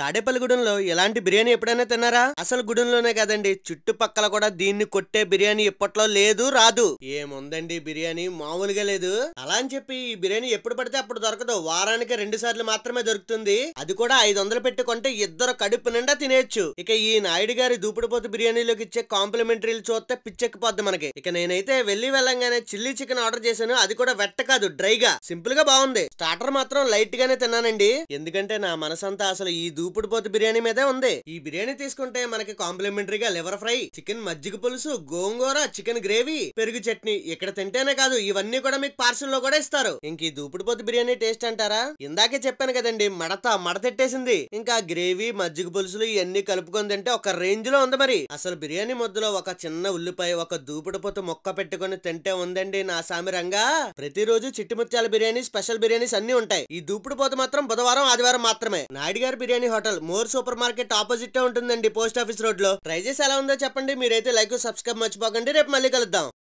తాడేపల్లిగూడెంలో ఎలాంటి బిర్యానీ ఎప్పుడైనా తిన్నారా? అసలు గూడెంలోనే కాదండి, చుట్టుపక్కల కూడా దీన్ని కొట్టే బిర్యానీ ఇప్పట్లో లేదు, రాదు. ఏముందండి బిర్యానీ మామూలుగా లేదు. అలా అని చెప్పి ఈ బిర్యానీ ఎప్పుడు పడితే అప్పుడు దొరకదు. వారానికి 2 సార్లు మాత్రమే దొరుకుతుంది. అది కూడా 500 పెట్టి కొంటే ఇద్దరు కడుపు నిండా తినేయచ్చు. ఇక ఈ నాయుడు గారి దూపుడుపోతు బిర్యానీలోకి ఇచ్చే కాంప్లిమెంటరీలు చూస్తే పిచ్చెక్కిపోద్ది మనకి. ఇక నేనైతే వెళ్ళంగానే చిల్లీ చికెన్ ఆర్డర్ చేశాను. అది కూడా వెట్ట కాదు, డ్రైగా, సింపుల్ గా బాగుంది. స్టార్టర్ మాత్రం లైట్ గానే తిన్నానండి, ఎందుకంటే నా మనసంతా అసలు ఈ దూపుడుపోతు బిర్యానీ మీదే ఉంది. ఈ బిర్యానీ తీసుకుంటే మనకి కాంప్లిమెంటరీగా లివర్ ఫ్రై, చికెన్ మజ్జిగ పులుసు, గోంగూర, చికెన్ గ్రేవీ, పెరుగు చట్నీ ఇక్కడ తింటేనే కాదు, ఇవన్నీ కూడా మీకు పార్సల్ లో కూడా ఇస్తారు. ఇంక ఈ దూపుడుపోతు బిర్యానీ టేస్ట్ అంటారా? ఇందాకే చెప్పాను కదండి, మడతెట్టేసింది. ఇంకా గ్రేవీ, మజ్జిగ పులుసులు ఇవన్నీ కలుపుకొని తింటే ఒక రేంజ్ లో ఉంది. మరి అసలు బిర్యానీ ముద్దలో ఒక చిన్న ఉల్లిపాయ, ఒక దూపుడుపోతు మొక్క పెట్టుకొని తింటే ఉందండి నా సామిరంగా. ప్రతిరోజు చిట్టిముత్యాల బిర్యానీ, స్పెషల్ బిర్యానీస్ అన్ని ఉంటాయి. ఈ దూపుడుపోతు మాత్రం బుధవారం, ఆదివారం మాత్రమే. నాయుడు గారి biryani hotel more super market opposite ఉంటుందండి, పోస్ట్ ఆఫీస్ రోడ్ లో. ట్రై చేసి ఎలా ఉందో చెప్పండి. మీరైతే లైక్, సబ్స్క్రైబ్ మర్చిపోకండి. రేపు మళ్ళీ కలుద్దాం.